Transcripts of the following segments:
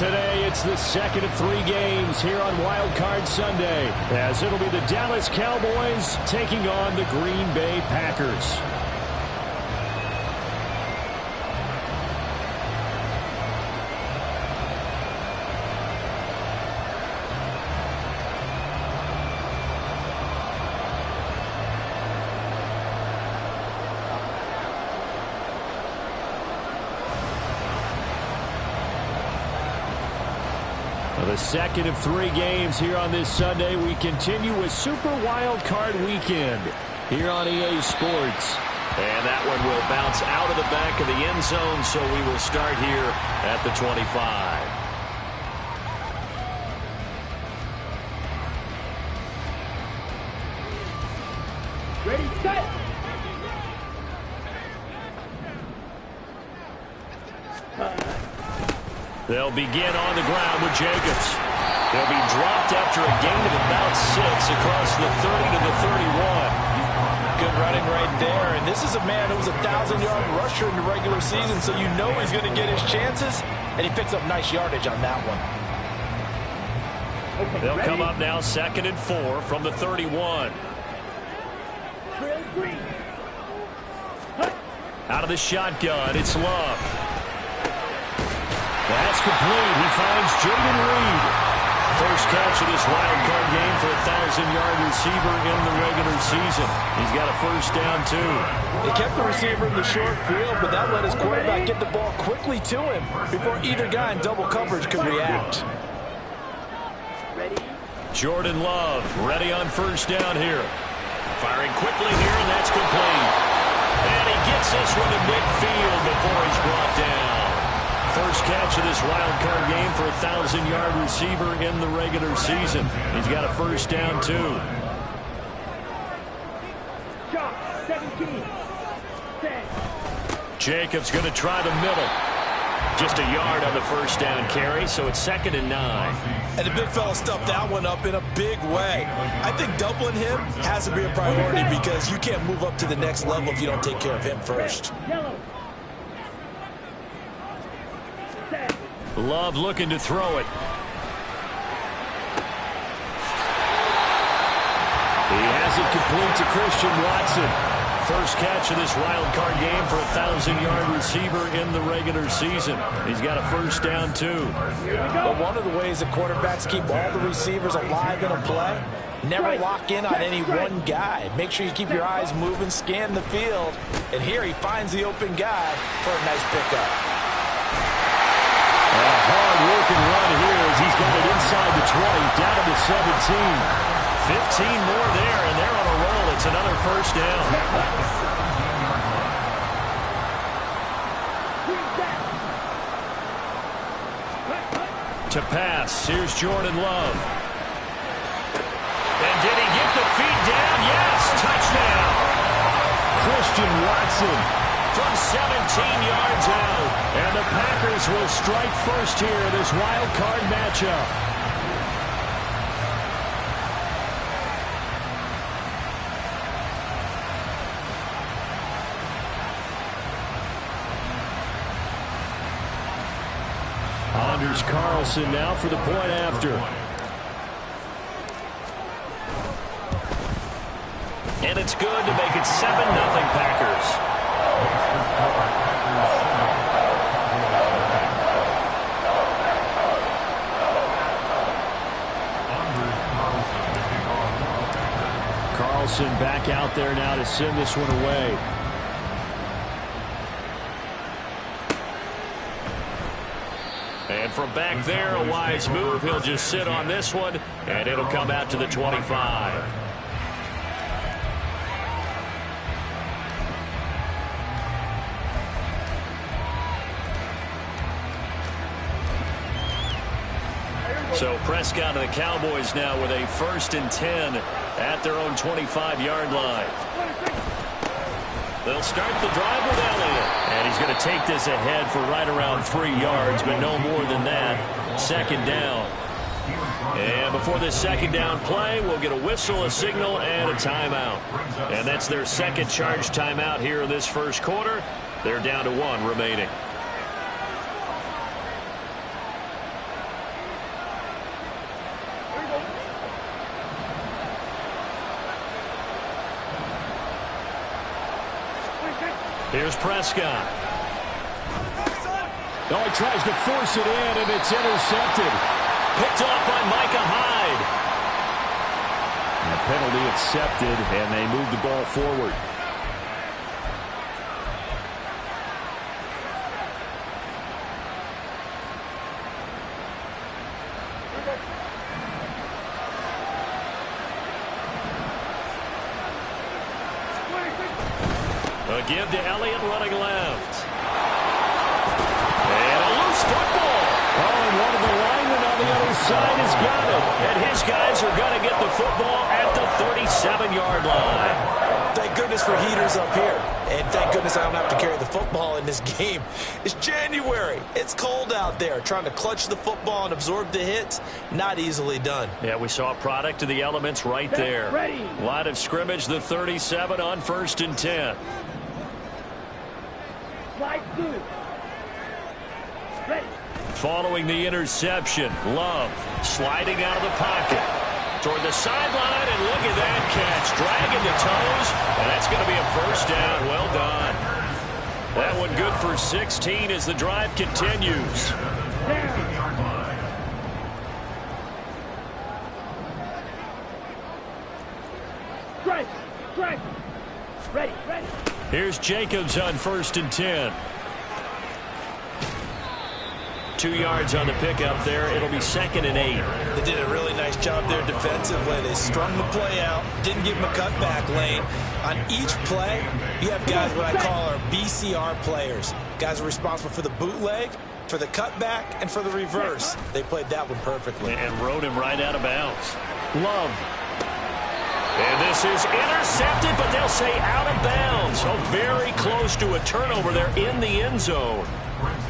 Today, it's the second of 3 games here on Wild Card Sunday, as it'll be the Dallas Cowboys taking on the Green Bay Packers. The second of 3 games here on this Sunday. We continue with Super Wild Card Weekend here on EA Sports. And that one will bounce out of the back of the end zone, so we will start here at the 25. Ready, set! They'll begin on the ground with Jacobs. They'll be dropped after a gain of about 6 across the 30 to the 31. Good running right there. And this is a man who was a 1,000-yard rusher in the regular season, so you know he's going to get his chances. And he picks up nice yardage on that one. Okay, they'll come up now 2nd and 4 from the 31. Out of the shotgun, it's Love. That's complete. He finds Jayden Reed. First catch of this wild card game for a 1,000-yard receiver in the regular season. He's got a first down, too. They kept the receiver in the short field, but that let his quarterback get the ball quickly to him before either guy in double coverage could react. Jordan Love ready on first down here. Firing quickly here, and that's complete. And he gets this one to midfield before he's brought down. First catch of this wild card game for a 1,000-yard receiver in the regular season. He's got a first down, too. Shot, 17. Jacobs going to try the middle. Just a yard on the first down carry, so it's 2nd and 9. And the big fella stuffed that one up in a big way. I think doubling him has to be a priority because you can't move up to the next level if you don't take care of him first. Yellow. Love looking to throw it. He has it complete to Christian Watson. First catch of this wild card game for a 1,000-yard receiver in the regular season. He's got a first down, too. But one of the ways that quarterbacks keep all the receivers alive in a play, never lock in on any one guy. Make sure you keep your eyes moving, scan the field. And here he finds the open guy for a nice pickup. A hard-working run here as he's got it inside the 20, down to the 17. 15 more there, and they're on a roll. It's another first down. To pass, here's Jordan Love. And did he get the feet down? Yes, touchdown. Christian Watson from 17 yards out. And the Packers will strike first here in this wild card matchup. Anders Carlson now for the point after. And it's good to make it 7-0 Packers. Carlson back out there now to send this one away. And from back there, a wise move. He'll just sit on this one, and it'll come out to the 25. So Prescott and the Cowboys now with a 1st and 10 at their own 25-yard line. They'll start the drive with Elliott. And he's going to take this ahead for right around 3 yards, but no more than that. 2nd down. And before this 2nd down play, we'll get a whistle, a signal, and a timeout. And that's their 2nd charge timeout here in this 1st quarter. They're down to 1 remaining. Here's Prescott. Oh, he tries to force it in, and it's intercepted. Picked off by Micah Hyde. And the penalty accepted, and they move the ball forward. A give to Elliott running left. And a loose football. Oh, and one of the linemen on the other side has got it. And his guys are going to get the football at the 37-yard line. Thank goodness for heaters up here. And thank goodness I don't have to carry the football in this game. It's January. It's cold out there. Trying to clutch the football and absorb the hits, not easily done. Yeah, we saw a product of the elements right there. Line of scrimmage, the 37 on 1st and 10. Slide through. Ready. Following the interception, Love sliding out of the pocket toward the sideline, and look at that catch, dragging the toes, and that's going to be a first down. Well done. That one good for 16 as the drive continues. Strike. Strike. Ready. Ready. Here's Jacobs on 1st and 10. 2 yards on the pickup there. It'll be 2nd and 8. They did a really nice job there defensively. They strung the play out, didn't give him a cutback lane. On each play, you have guys what I call our BCR players. Guys are responsible for the bootleg, for the cutback, and for the reverse. They played that one perfectly. And rode him right out of bounds. Love. And this is intercepted, but they'll say out of bounds. So very close to a turnover there in the end zone.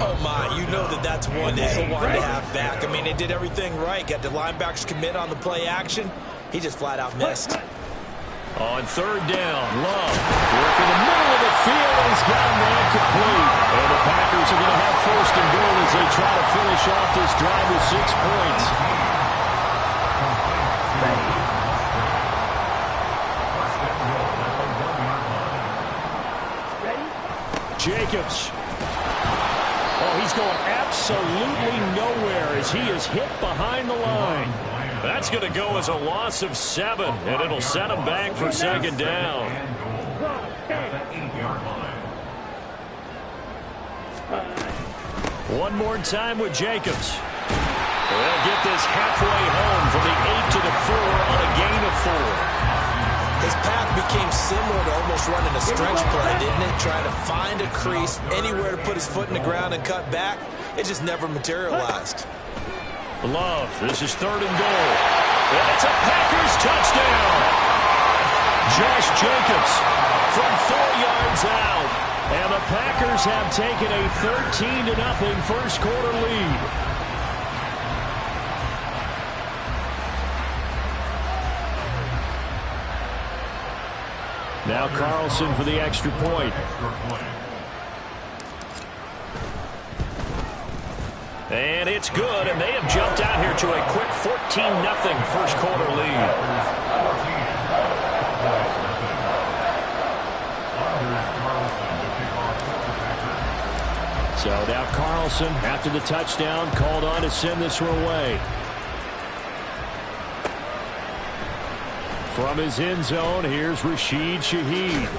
Oh, my. You know that's one that he'll want to have back. I mean, they did everything right. Got the linebackers commit on the play action. He just flat out missed. On 3rd down, Love working the middle of the field, and he's got him ran complete. And the Packers are going to have 1st and goal as they try to finish off this drive with 6 points. Jacobs. Oh, he's going absolutely nowhere as he is hit behind the line. That's going to go as a loss of 7, and it'll set him back for 2nd down. One more time with Jacobs. They'll get this halfway home from the 8 to the 4 on a gain of 4. His path became similar to almost running a stretch play, didn't it? Trying to find a crease, anywhere to put his foot in the ground and cut back. It just never materialized. Love, this is 3rd and goal. And it's a Packers touchdown. Josh Jacobs from 4 yards out. And the Packers have taken a 13-0 first quarter lead. Now Carlson for the extra point. And it's good, and they have jumped out here to a quick 14-0 first quarter lead. So now Carlson, after the touchdown, called on to send this one away. From his end zone, here's Rashid Shaheed.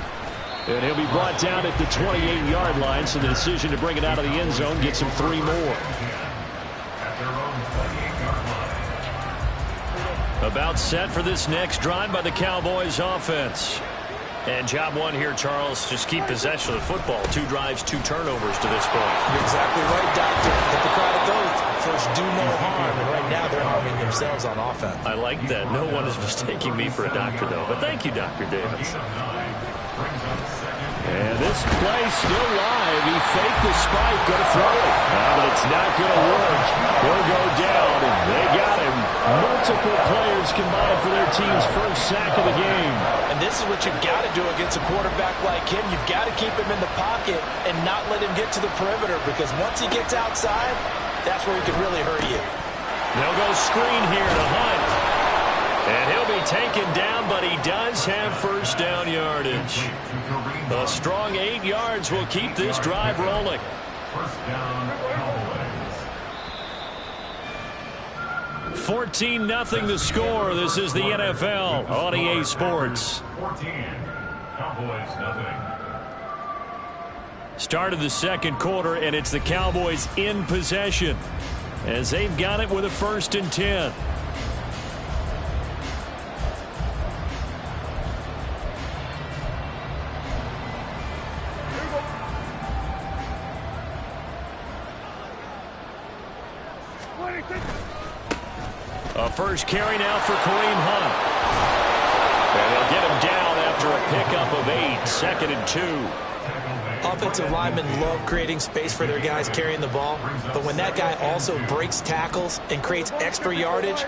And he'll be brought down at the 28-yard line, so the decision to bring it out of the end zone gets him 3 more. About set for this next drive by the Cowboys offense. And job one here, Charles, just keep possession of the football. 2 drives, 2 turnovers to this point. You're exactly right, Doctor. Hippocratic oath. First, do no harm. And right now, they're harming themselves on offense. I like that. No one is mistaking me for a doctor, though. But thank you, Dr. Davis. And this play still live. He faked the spike, going to throw it. But it's not going to work. He'll go down, and they got him. Multiple players combined for their team's first sack of the game. And this is what you've got to do against a quarterback like him. You've got to keep him in the pocket and not let him get to the perimeter, because once he gets outside, that's where he can really hurt you. They'll go screen here to Hunt. And he'll be taken down, but he does have first down yardage. A strong 8 yards will keep this drive rolling. First down, Cowboys. 14-0 the score. This is the NFL on EA Sports. 14, Cowboys nothing. Start of the second quarter, and it's the Cowboys in possession as they've got it with a 1st and 10. A first carry now for Kareem Hunt. And they'll get him down after a pickup of 8, 2nd and 2. Offensive linemen love creating space for their guys carrying the ball, but when that guy also breaks tackles and creates extra yardage,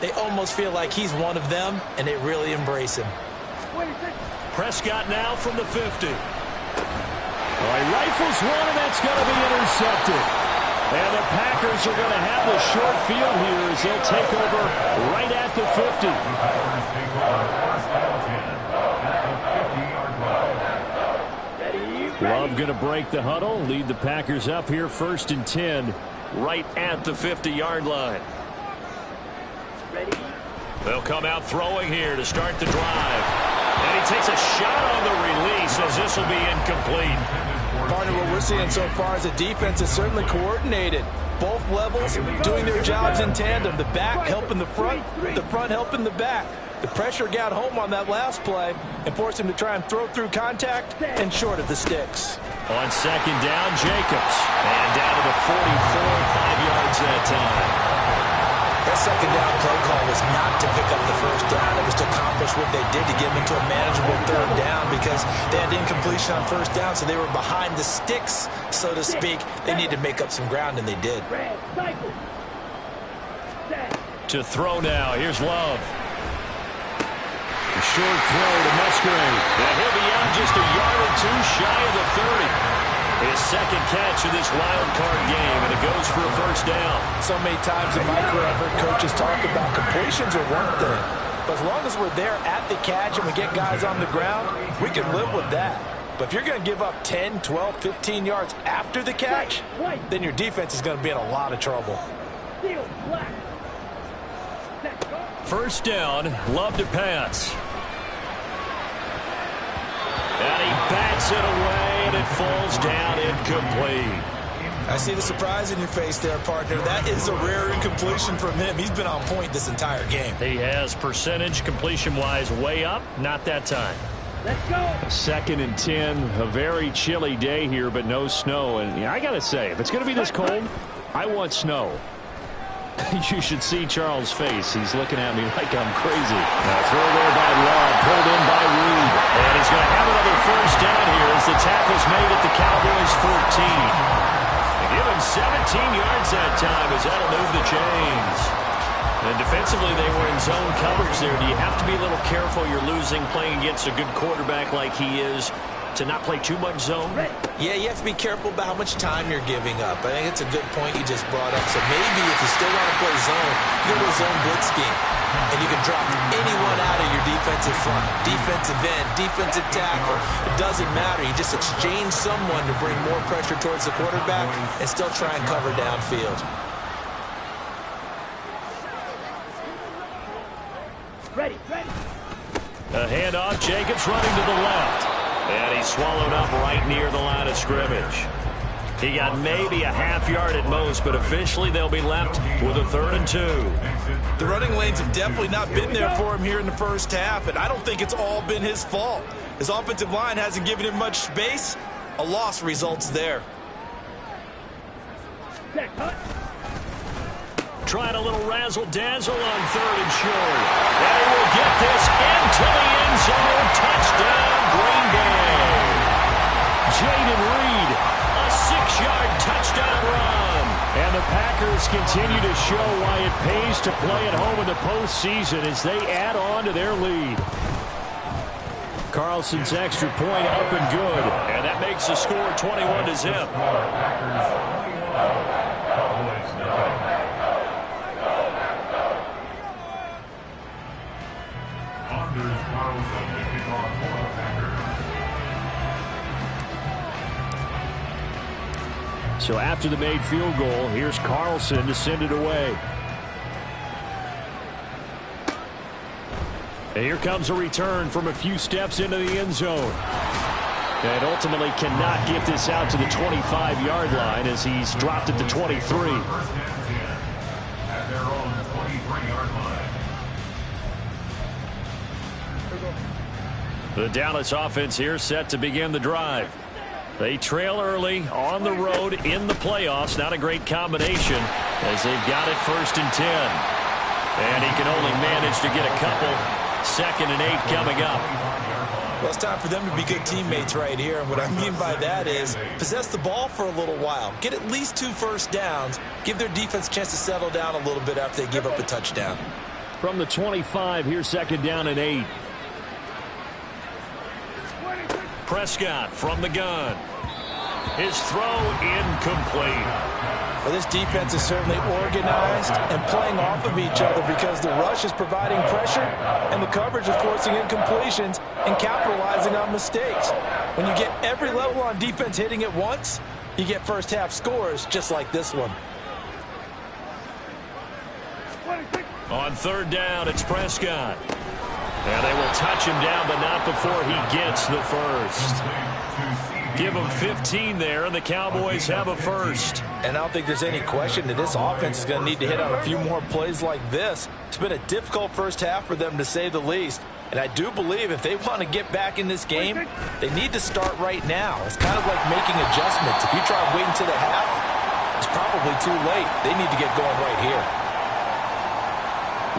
they almost feel like he's one of them, and they really embrace him. Prescott now from the 50. He rifles one, and that's going to be intercepted. And the Packers are going to have the short field here as they'll take over right at the 50. Love going to break the huddle, lead the Packers up here 1st and 10 right at the 50-yard line. They'll come out throwing here to start the drive. And he takes a shot on the release as this will be incomplete. Partner, what we're seeing so far is the defense is certainly coordinated. Both levels doing their jobs in tandem. The back helping the front helping the back. The pressure got home on that last play and forced him to try and throw through contact and short of the sticks. On 2nd down, Jacobs. And down to the 44, 5 yards that time. That 2nd down play call was not to pick up the 1st down. It was to accomplish what they did to get them into a manageable 3rd down because they had incompletion on 1st down, so they were behind the sticks, so to speak. They needed to make up some ground, and they did. To throw now. Here's Love. A short throw to Musgrave. And he'll be out just a yard or 2 shy of the 30. His 2nd catch of this wild card game, and it goes for a 1st down. So many times in my career I've heard coaches talk about completions are one thing, but as long as we're there at the catch and we get guys on the ground, we can live with that. But if you're going to give up 10, 12, 15 yards after the catch, then your defense is going to be in a lot of trouble. 1st down, Love to pass. And he bats it away, and it falls down incomplete. I see the surprise in your face there, partner. That is a rare incompletion from him. He's been on point this entire game. He has percentage completion-wise way up, not that time. Let's go. 2nd and 10, a very chilly day here, but no snow. And I got to say, if it's going to be this cold, I want snow. You should see Charles' face. He's looking at me like I'm crazy. Now throw there by Love, pulled in by Reed. And he's going to have another 1st down here as the tackle's made at the Cowboys 14. They give him 17 yards that time as that'll move the chains. And defensively, they were in zone coverage there. Do you have to be a little careful? You're losing playing against a good quarterback like he is to not play too much zone? Yeah, you have to be careful about how much time you're giving up. I think it's a good point you just brought up. So maybe if you still want to play zone, you go to a zone blitz scheme. And you can drop anyone out of your defensive front. Defensive end, defensive tackle. It doesn't matter. You just exchange someone to bring more pressure towards the quarterback and still try and cover downfield. Ready. A handoff, Jacobs running to the left. And he's swallowed up right near the line of scrimmage. He got maybe a half yard at most, but officially they'll be left with a 3rd and 2. The running lanes have definitely not been there for him here in the 1st half, and I don't think it's all been his fault. His offensive line hasn't given him much space. A loss results there. Trying a little razzle-dazzle on 3rd and short. And he will get this into the end zone. Touchdown, Green Bay. Jayden Reed, a 6-yard touchdown run. And the Packers continue to show why it pays to play at home in the postseason as they add on to their lead. Carlson's extra point up and good. And that makes the score 21-0. So after the made field goal, here's Carlson to send it away. And here comes a return from a few steps into the end zone. And ultimately cannot get this out to the 25-yard line as he's dropped at the 23. First and 10 at their own 23-yard line. The Dallas offense here set to begin the drive. They trail early on the road in the playoffs. Not a great combination as they've got it 1st and 10. And he can only manage to get a couple. 2nd and 8 coming up. Well, it's time for them to be good teammates right here. And what I mean by that is possess the ball for a little while. Get at least 2 first downs. Give their defense a chance to settle down a little bit after they give up a touchdown. From the 25, here's 2nd down and 8. Prescott from the gun. His throw incomplete. Well, this defense is certainly organized and playing off of each other because the rush is providing pressure and the coverage is forcing incompletions and capitalizing on mistakes. When you get every level on defense hitting at once, you get first half scores just like this one. On 3rd down, it's Prescott. And they will touch him down, but not before he gets the first. Give them 15 there, and the Cowboys have a first. And I don't think there's any question that this offense is going to need to hit on a few more plays like this. It's been a difficult first half for them, to say the least. And I do believe if they want to get back in this game, they need to start right now. It's kind of like making adjustments. If you try waiting to the half, it's probably too late. They need to get going right here.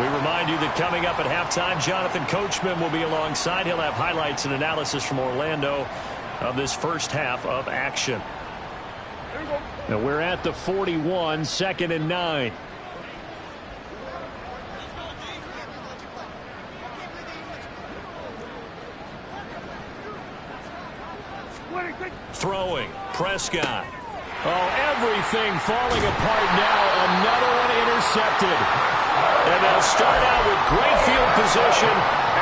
We remind you that coming up at halftime, Jonathan Coachman will be alongside. He'll have highlights and analysis from Orlando of this first half of action. Now we're at the 41, 2nd and 9. Throwing, Prescott. Oh, everything falling apart now. Another one intercepted. And they'll start out with great field position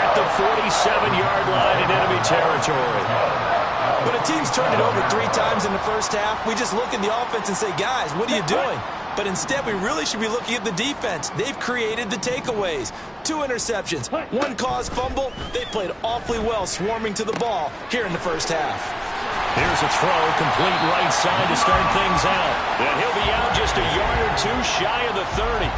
at the 47-yard line in enemy territory. When a team's turned it over 3 times in the first half, we just look at the offense and say, guys, what are you doing? But instead, we really should be looking at the defense. They've created the takeaways. 2 interceptions, 1 caused fumble. They played awfully well swarming to the ball here in the first half. Here's a throw, complete right side to start things out. And he'll be out just a yard or 2 shy of the 30.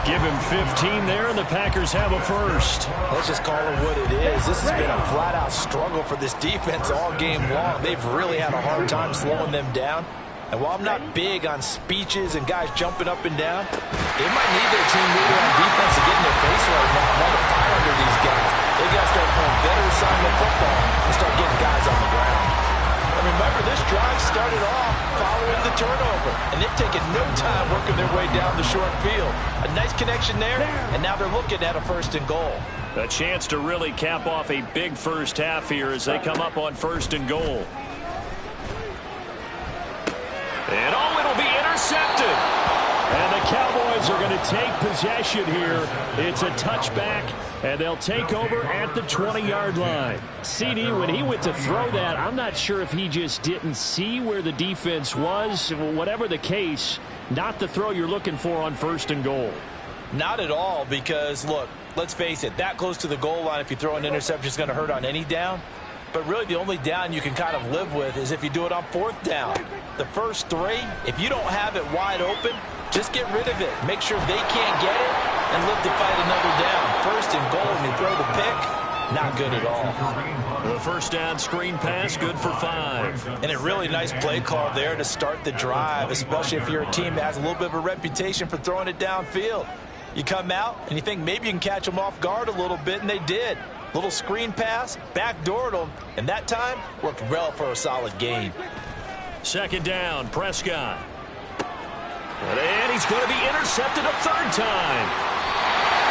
Give him 15 there, and the Packers have a first. Let's just call it what it is. This has been a flat-out struggle for this defense all game long. They've really had a hard time slowing them down. And while I'm not big on speeches and guys jumping up and down, they might need their team leader on defense to get in their face right now and light a fire under these guys. They got to start playing better assignment football and start getting guys on the ground. And remember, this drive started off following the turnover, and they've taken no time working their way down the short field. A nice connection there, and now they're looking at a 1st and goal. A chance to really cap off a big first half here as they come up on 1st and goal. And oh, it'll be intercepted. And the Cowboys are going to take possession here. It's a touchback, and they'll take over at the 20-yard line. CD, when he went to throw that, I'm not sure if he just didn't see where the defense was. Whatever the case, not the throw you're looking for on 1st and goal. Not at all, because, look, let's face it, that close to the goal line, if you throw an interception, is going to hurt on any down. But really the only down you can kind of live with is if you do it on 4th down. The first 3, if you don't have it wide open, just get rid of it. Make sure they can't get it and live to fight another down. 1st and goal, and you throw the pick, not good at all. The first down screen pass, good for 5. And a really nice play call there to start the drive, especially if you're a team that has a little bit of a reputation for throwing it downfield. You come out and you think maybe you can catch them off guard a little bit, and they did. Little screen pass, backdoored them, and that time worked well for a solid gain. 2nd down, Prescott. And he's going to be intercepted a 3rd time.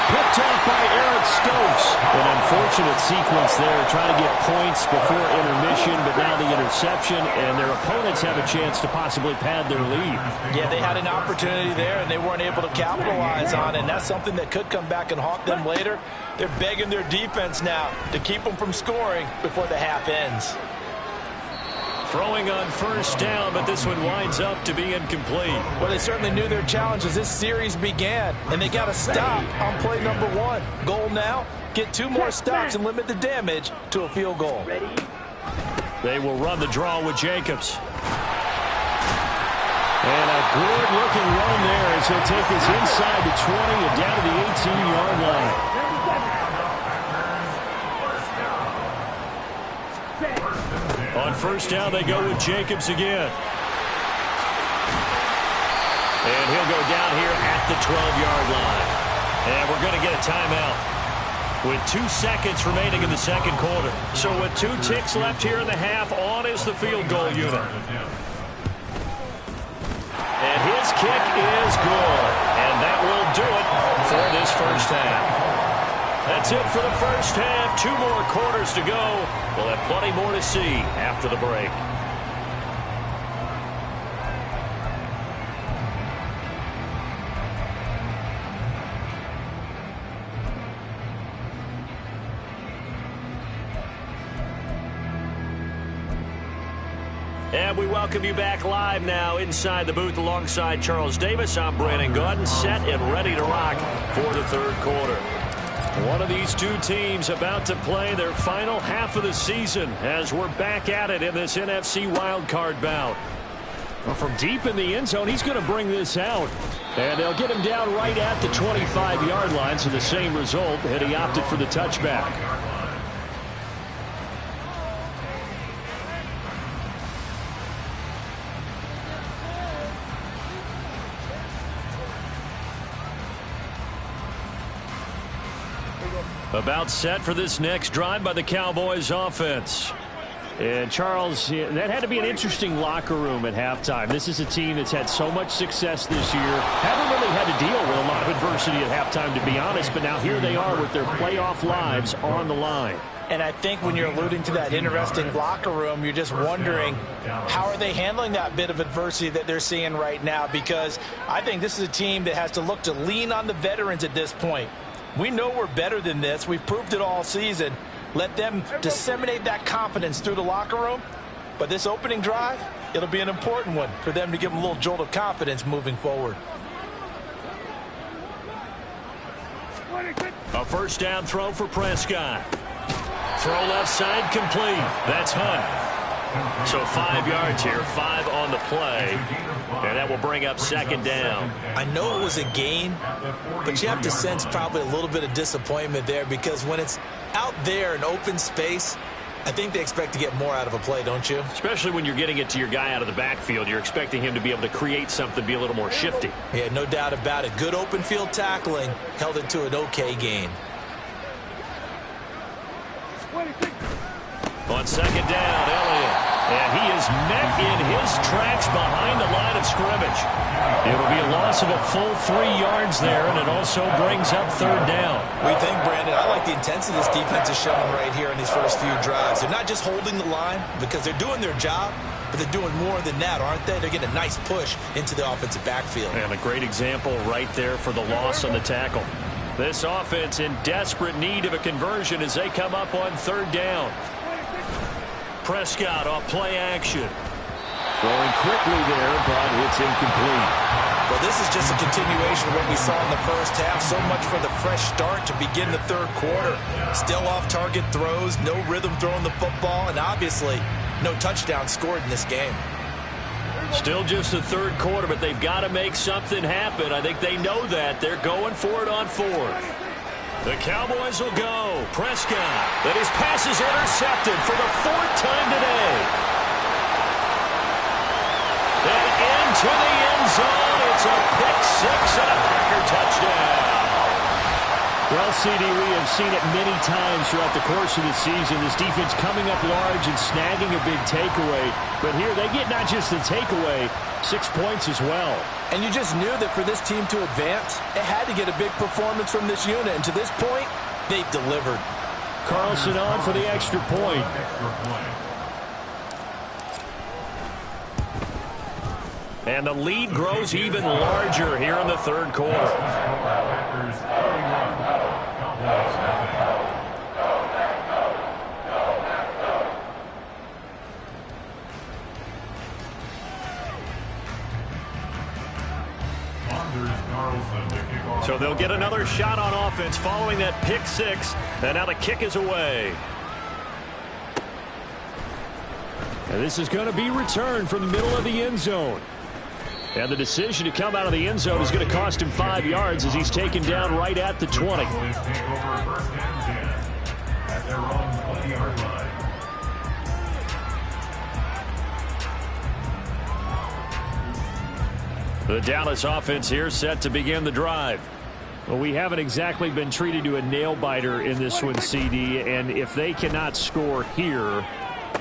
Picked off by Eric Stokes. An unfortunate sequence there, trying to get points before intermission, but now the interception, and their opponents have a chance to possibly pad their lead. Yeah, they had an opportunity there, and they weren't able to capitalize on it, and that's something that could come back and haunt them later. They're begging their defense now to keep them from scoring before the half ends. Throwing on first down, but this one winds up to be incomplete. Well, they certainly knew their challenge as this series began, and they got to stop on play number 1. Goal now, get 2 more stops and limit the damage to a field goal. They will run the draw with Jacobs. And a good-looking run there as he'll take us inside the 20 and down to the 18-yard line. On first down, they go with Jacobs again. And he'll go down here at the 12-yard line. And we're going to get a timeout with 2 seconds remaining in the second quarter. So with 2 ticks left here in the half, on is the field goal unit. And his kick is good. And that will do it for this first half. That's it for the first half. 2 more quarters to go. We'll have plenty more to see after the break. And we welcome you back live now inside the booth alongside Charles Davis. I'm Brandon Gaudin, set and ready to rock for the third quarter. One of these 2 teams about to play their final half of the season as we're back at it in this NFC wildcard bout. Well, from deep in the end zone, he's going to bring this out. And they'll get him down right at the 25-yard line, so the same result, and he opted for the touchback. About set for this next drive by the Cowboys offense. And Charles, that had to be an interesting locker room at halftime. This is a team that's had so much success this year. Haven't really had to deal with a lot of adversity at halftime, to be honest. But now here they are with their playoff lives on the line. And I think when you're alluding to that interesting locker room, you're just wondering how are they handling that bit of adversity that they're seeing right now? Because I think this is a team that has to look to lean on the veterans at this point. We know we're better than this. We've proved it all season. Let them disseminate that confidence through the locker room. But this opening drive, it'll be an important one for them to give them a little jolt of confidence moving forward. A first down throw for Prescott. Throw left side complete. That's Hunt. So 5 yards here, 5 on the play. And that will bring up second down. I know it was a gain, but you have to sense probably a little bit of disappointment there because when it's out there in open space, I think they expect to get more out of a play, don't you? Especially when you're getting it to your guy out of the backfield. You're expecting him to be able to create something, be a little more shifty. Yeah, no doubt about it. Good open field tackling held it to an okay gain. On second down, Elliott. And he is met in his tracks behind the line of scrimmage. It'll be a loss of a full 3 yards there, and it also brings up third down. We think, Brandon, I like the intensity this defense is showing right here in these first few drives. They're not just holding the line because they're doing their job, but they're doing more than that, aren't they? They're getting a nice push into the offensive backfield. And a great example right there for the loss on the tackle. This offense in desperate need of a conversion as they come up on third down. Prescott off play action. Throwing quickly there, but it's incomplete. Well, this is just a continuation of what we saw in the first half. So much for the fresh start to begin the third quarter. Still off-target throws, no rhythm throwing the football, and obviously no touchdown scored in this game. Still just the third quarter, but they've got to make something happen. I think they know that. They're going for it on fourth. The Cowboys will go. Prescott, and his pass is intercepted for the 4th time today. And into the end zone. It's a pick six and a Packer touchdown. Well, CD, we have seen it many times throughout the course of the season. This defense coming up large and snagging a big takeaway. But here they get not just the takeaway, 6 points as well. And you just knew that for this team to advance, it had to get a big performance from this unit. And to this point, they've delivered. Carlson on for the extra point. And the lead grows even larger here in the third quarter. Carlson to kick off. So they'll get another shot on offense following that pick six. And now the kick is away. And this is going to be returned from the middle of the end zone. And the decision to come out of the end zone is going to cost him 5 yards as he's taken down right at the 20. Cowboys take over 1st and 10 at their own 20-yard line. The Dallas offense here set to begin the drive. Well, we haven't exactly been treated to a nail-biter in this one, CD, and if they cannot score here,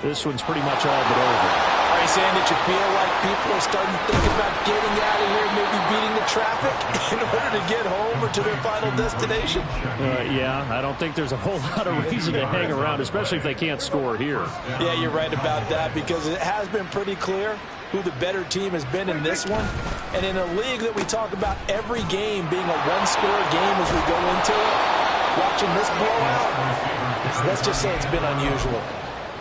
this one's pretty much all but over. Are you saying that you feel like people are starting to think about getting out of here, maybe beating the traffic in order to get home or to their final destination? Yeah, I don't think there's a whole lot of reason to hang around, especially if they can't score here. Yeah, you're right about that, because it has been pretty clear who the better team has been in this one. And in a league that we talk about every game being a one-score game as we go into it, watching this blowout, let's just say it's been unusual.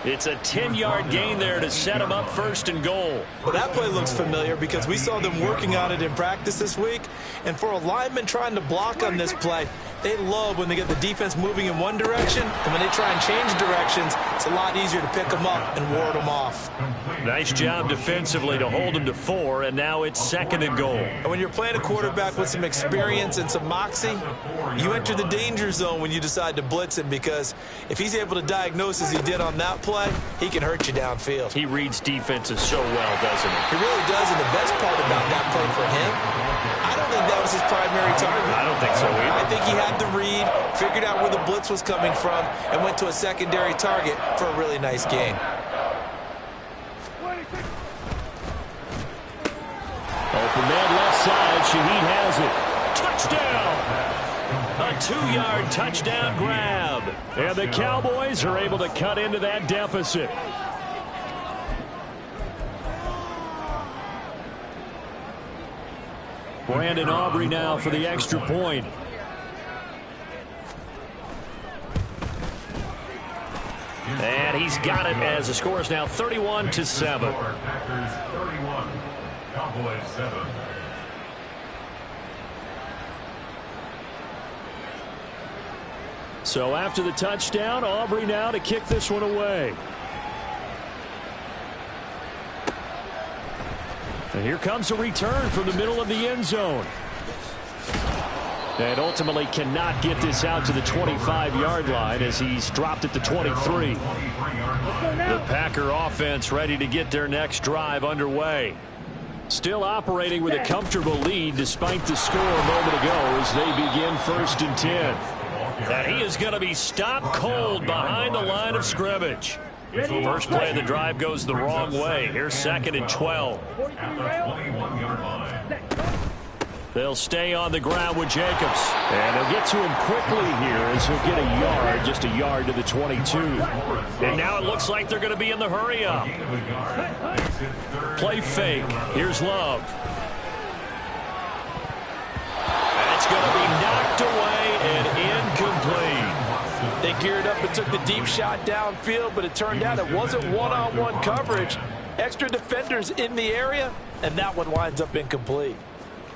It's a 10-yard gain there to set them up 1st and goal. Well, that play looks familiar because we saw them working on it in practice this week. And for a lineman trying to block on this play, they love when they get the defense moving in one direction, and when they try and change directions, it's a lot easier to pick them up and ward them off. Nice job defensively to hold them to 4, and now it's 2nd and goal. And when you're playing a quarterback with some experience and some moxie, you enter the danger zone when you decide to blitz him, because if he's able to diagnose as he did on that play, he can hurt you downfield. He reads defenses so well, doesn't he? He really does, and the best part about that play for him, I don't think that was his primary target. I don't think so either. I think he had the read, figured out where the blitz was coming from, and went to a secondary target for a really nice gain. Open man left side. Shaheed has it. Touchdown! A 2-yard touchdown grab. And the Cowboys are able to cut into that deficit. Brandon Aubrey now for the extra point. And he's got it as the score is now 31-7. Packers 31, Cowboys 7. So after the touchdown, Aubrey now to kick this one away. And here comes a return from the middle of the end zone. And ultimately cannot get this out to the 25-yard line as he's dropped at the 23. The Packer offense ready to get their next drive underway. Still operating with a comfortable lead despite the score a moment ago as they begin 1st and 10. And he is going to be stopped cold behind the line of scrimmage. First play of the drive goes the wrong way. Here's 2nd and 12. At the 21-yard line. They'll stay on the ground with Jacobs. And they'll get to him quickly here as he'll get a yard, just a yard to the 22. And now it looks like they're going to be in the hurry up. Play fake. Here's Love. And it's going to be knocked away and incomplete. They geared up and took the deep shot downfield, but it turned out it wasn't one-on-one coverage. Extra defenders in the area, and that one winds up incomplete.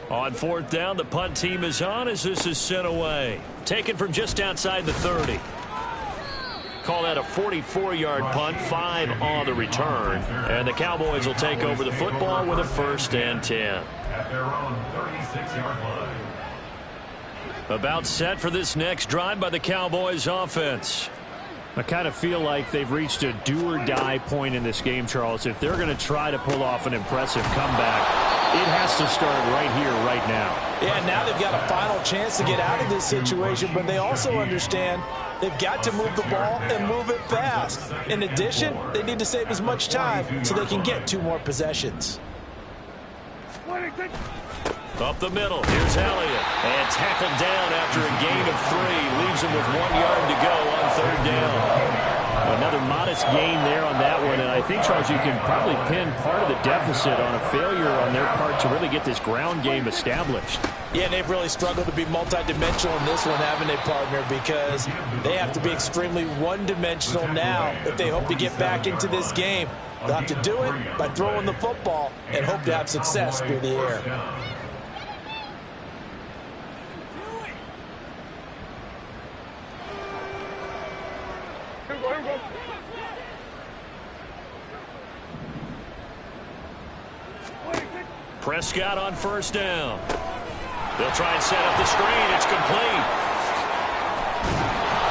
On 4th down, the punt team is on as this is sent away. Taken from just outside the 30. Call that a 44-yard punt, 5 on the return. And the Cowboys will take over the football with a 1st and 10. At their own 36-yard line. About set for this next drive by the Cowboys offense. I kind of feel like they've reached a do-or-die point in this game, Charles. If they're going to try to pull off an impressive comeback, it has to start right here, right now. Yeah, now they've got a final chance to get out of this situation, but they also understand they've got to move the ball and move it fast. In addition, they need to save as much time so they can get 2 more possessions. Up the middle, here's Elliott. And tackled down after a gain of 3. Leaves him with 1 yard to go on 3rd down. Another modest gain there on that one, and I think, Charles, you can probably pin part of the deficit on a failure on their part to really get this ground game established. Yeah, they've really struggled to be multidimensional in this one, haven't they, partner? Because they have to be extremely one-dimensional now if they hope to get back into this game. They'll have to do it by throwing the football and hope to have success through the air. Prescott on first down. They'll try and set up the screen. It's complete.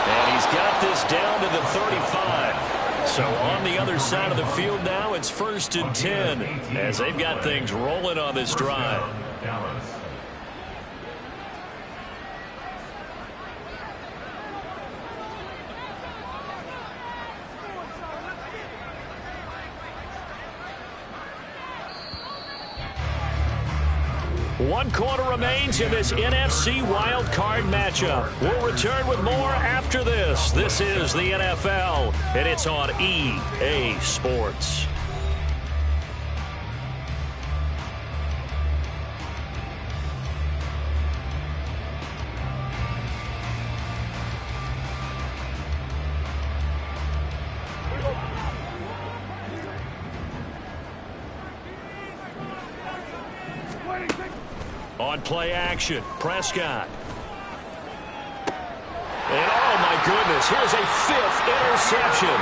And he's got this down to the 35. So on the other side of the field now, it's 1st and 10 as they've got things rolling on this drive. Dallas. One quarter remains in this NFC Wild Card matchup. We'll return with more after this. This is the NFL, and it's on EA Sports. On play action, Prescott. And oh my goodness, here's a 5th interception.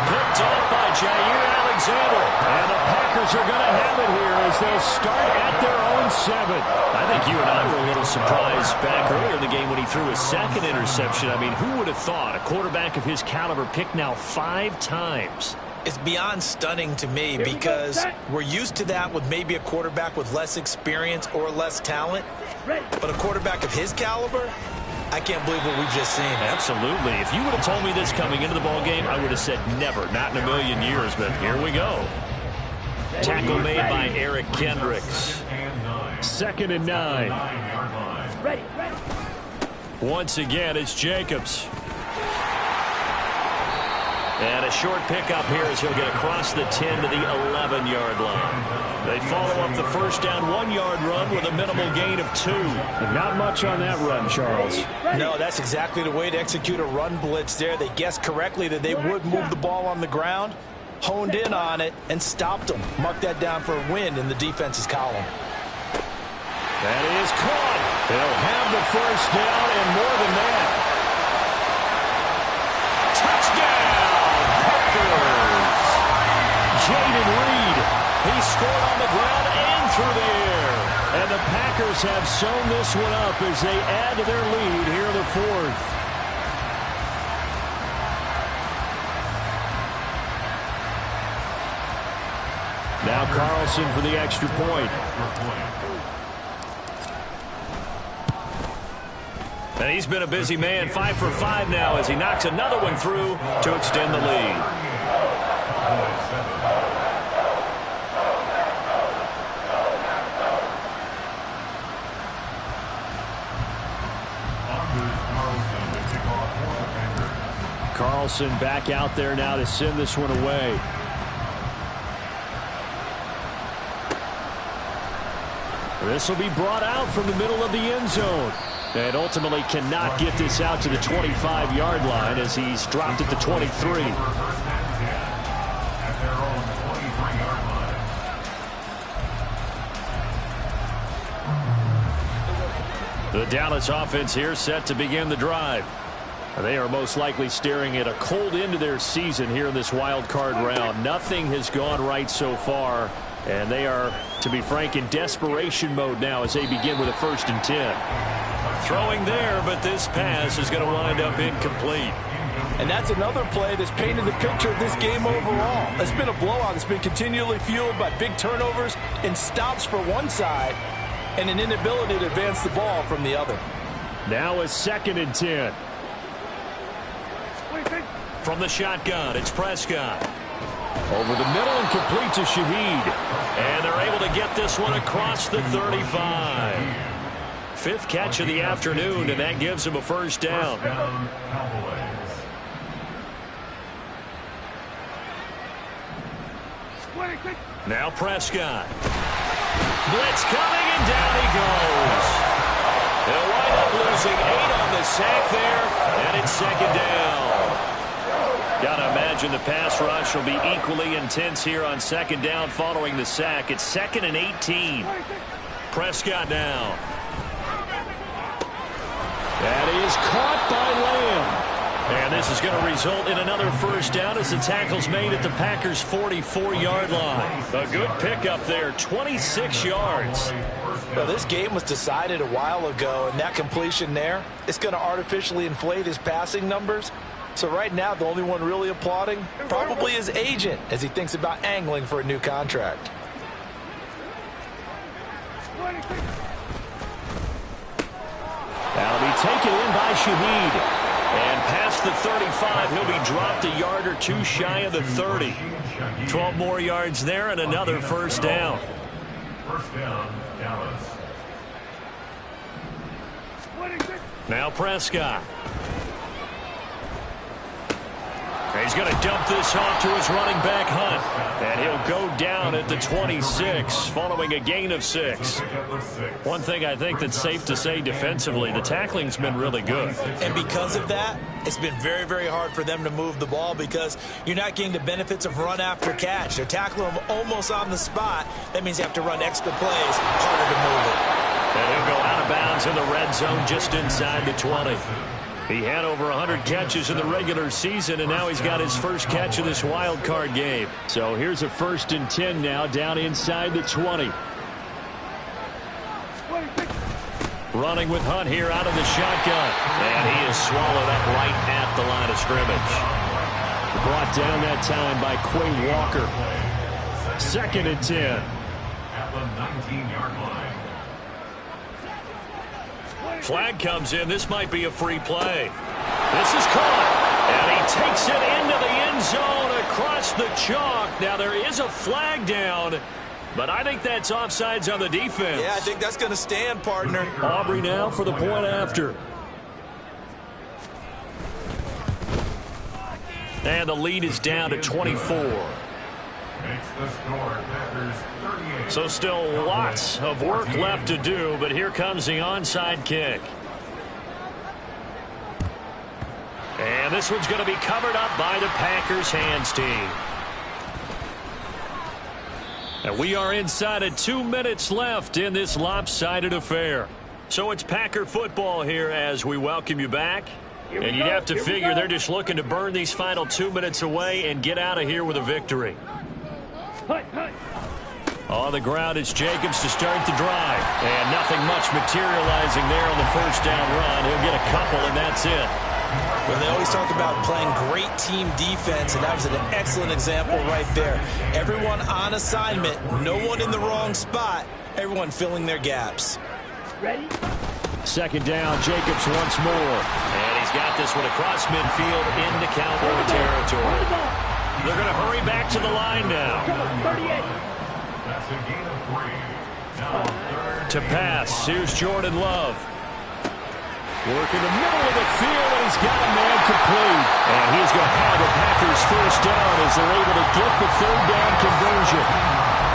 Picked up by Jair Alexander. And the Packers are going to have it here as they'll start at their own 7. I think you and I were a little surprised back earlier in the game when he threw his 2nd interception. I mean, who would have thought a quarterback of his caliber picked now 5 times? It's beyond stunning to me because we're used to that with maybe a quarterback with less experience or less talent. But a quarterback of his caliber, I can't believe what we've just seen. Absolutely. If you would have told me this coming into the ballgame, I would have said never, not in a million years. But here we go. Tackle made by Eric Kendricks. 2nd and 9. Ready. Once again, it's Jacobs. And a short pickup here as he'll get across the 10 to the 11-yard line. They follow up the first down 1-yard run with a minimal gain of 2. Not much on that run, Charles. No, that's exactly the way to execute a run blitz there. They guessed correctly that they would move the ball on the ground, honed in on it, and stopped them. Mark that down for a win in the defense's column. That is caught. They'll have the first down and more than that. Touchdown! Jaden Reed. He scored on the ground and through the air. And the Packers have sewn this one up as they add to their lead here in the 4th. Now Carlson for the extra point. And he's been a busy man, 5 for 5 now as he knocks another one through to extend the lead. Carlson back out there now to send this one away. This will be brought out from the middle of the end zone. And ultimately cannot get this out to the 25-yard line as he's dropped at the 23. The Dallas offense here set to begin the drive. They are most likely staring at a cold end to their season here in this wild card round. Nothing has gone right so far, and they are, to be frank, in desperation mode now as they begin with a 1st and 10. Throwing there, but this pass is going to wind up incomplete. And that's another play that's painted the picture of this game overall. It's been a blowout. It's been continually fueled by big turnovers and stops for one side and an inability to advance the ball from the other. Now a 2nd and 10. From the shotgun, it's Prescott. Over the middle and complete to Shaheed. And they're able to get this one across the 35. 5th catch of the afternoon, and that gives him a first down. Now Prescott. Blitz coming, and down he goes. They'll wind up losing 8 on the sack there, and it's 2nd down. Got to imagine the pass rush will be equally intense here on 2nd down following the sack. It's 2nd and 18. Prescott now. That is caught by Lamb. And this is going to result in another first down as the tackle's made at the Packers' 44-yard line. A good pickup there, 26 yards. Well, this game was decided a while ago, and that completion there is going to artificially inflate his passing numbers. So right now, the only one really applauding probably his agent as he thinks about angling for a new contract. That'll be taken in by Shaheed. And past the 35, he'll be dropped a yard or two shy of the 30. 12 more yards there and another first down. First down, Dallas. Now Prescott. He's going to dump this off to his running back, Hunt. And he'll go down at the 26 following a gain of 6. One thing I think that's safe to say defensively, the tackling's been really good. And because of that, it's been very, very hard for them to move the ball because you're not getting the benefits of run after catch. They're tackling him almost on the spot. That means you have to run extra plays, harder to move it. And he'll go out of bounds in the red zone just inside the 20. He had over 100 catches in the regular season, and now he's got his first catch of this wild card game. So here's a 1st and 10 now down inside the 20. Running with Hunt here out of the shotgun. And he is swallowed up right at the line of scrimmage. Brought down that time by Quay Walker. 2nd and 10. At the 19-yard line. Flag comes in. This might be a free play. This is caught. And he takes it into the end zone across the chalk. Now there is a flag down, but I think that's offsides on the defense. Yeah, I think that's going to stand, partner. Aubrey now for the point after. And the lead is down to 24. Makes the score, Packers 38. So still lots of work left to do, but here comes the onside kick. And this one's going to be covered up by the Packers hands team. And we are inside of 2 minutes left in this lopsided affair. So it's Packer football here as we welcome you back. And you'd have to figure they're just looking to burn these final 2 minutes away and get out of here with a victory. On the ground, it's Jacobs to start the drive. And nothing much materializing there on the first down run. He'll get a couple, and that's it. Well, they always talk about playing great team defense, and that was an excellent example right there. Everyone on assignment, no one in the wrong spot, everyone filling their gaps. Ready? 2nd down, Jacobs once more. And he's got this one across midfield into Cowboy territory. They're going to hurry back to the line now. 38. That's a gain of 3. Now 3rd. To pass, here's Jordan Love. Working the middle of the field, and he's got a man complete. And he's going to have the Packers first down as they're able to get the 3rd down conversion.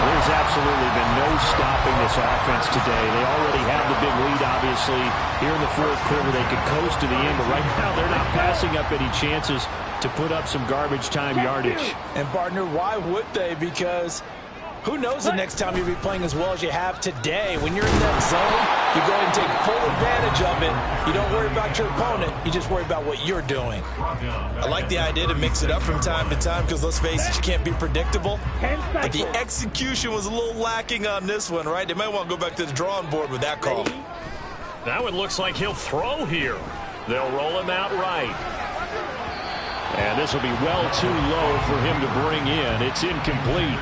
There's absolutely been no stopping this offense today. They already have the big lead, obviously. Here in the 4th quarter, they could coast to the end, but right now they're not passing up any chances to put up some garbage time yardage. And, partner, why would they? Because who knows the next time you'll be playing as well as you have today. When you're in that zone, you go ahead and take full advantage of it. You don't worry about your opponent. You just worry about what you're doing. I like the idea to mix it up from time to time because, let's face it, you can't be predictable. But the execution was a little lacking on this one, right? They might want to go back to the drawing board with that call. That one looks like he'll throw here. They'll roll him out right. And this will be well too low for him to bring in. It's incomplete.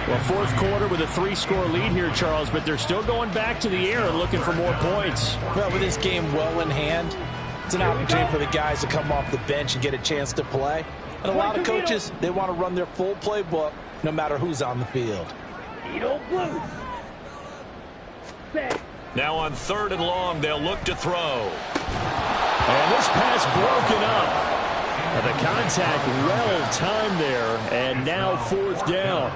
Well, 4th quarter with a 3-score lead here, Charles, but they're still going back to the air and looking for more points. Well, with this game well in hand, it's an opportunity for the guys to come off the bench and get a chance to play. And a lot of coaches, they want to run their full playbook no matter who's on the field. Blue. Set. Now on 3rd and long, they'll look to throw. And this pass broken up. The contact well timed there, and now 4th down.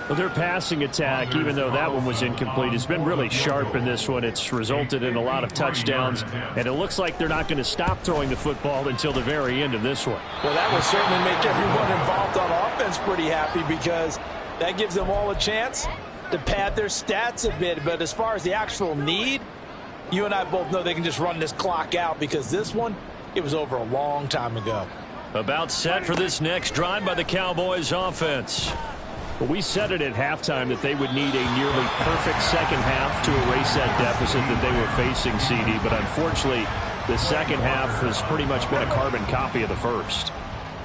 Well, their passing attack, even though that one was incomplete, has been really sharp in this one. It's resulted in a lot of touchdowns, and it looks like they're not going to stop throwing the football until the very end of this one. Well, that would certainly make everyone involved on offense pretty happy because that gives them all a chance to pad their stats a bit. But as far as the actual need, you and I both know they can just run this clock out because this one, It was over a long time ago. About set for this next drive by the Cowboys offense. Well, we said it at halftime that they would need a nearly perfect second half to erase that deficit that they were facing, CD. But unfortunately, the second half has pretty much been a carbon copy of the first.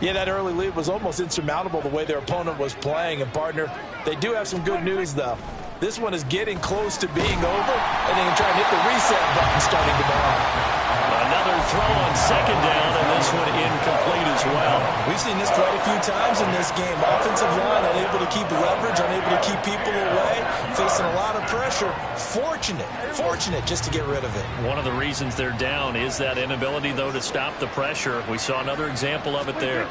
Yeah, that early lead was almost insurmountable the way their opponent was playing. And, partner, they do have some good news, though. This one is getting close to being over, and they can try and hit the reset button starting tomorrow. Another throw on second down, and this one incomplete as well. We've seen this quite a few times in this game. Offensive line unable to keep leverage, unable to keep people away, facing a lot of pressure. Fortunate just to get rid of it. One of the reasons they're down is that inability, though, to stop the pressure. We saw another example of it there.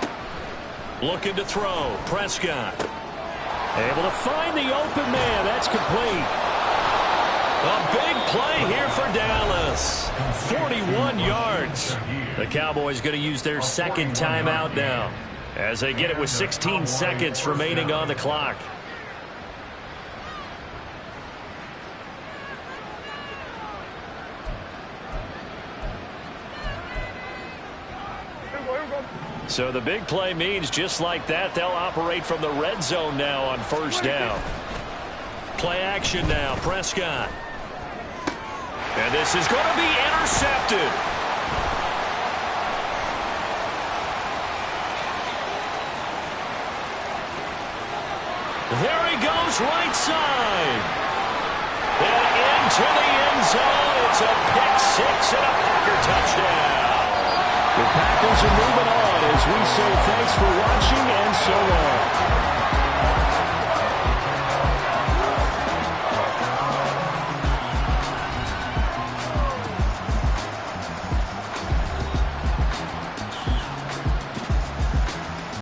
Looking to throw. Prescott. Able to find the open man. That's complete. A big play here for Dallas. 41 yards. The Cowboys going to use their second timeout now as they get it with 16 seconds remaining on the clock. So the big play means just like that, they'll operate from the red zone now on first down. Play action now, Prescott. And this is going to be intercepted. There he goes, right side. And into the end zone. It's a pick six and a Packer touchdown. The Packers are moving on as we say thanks for watching and so long.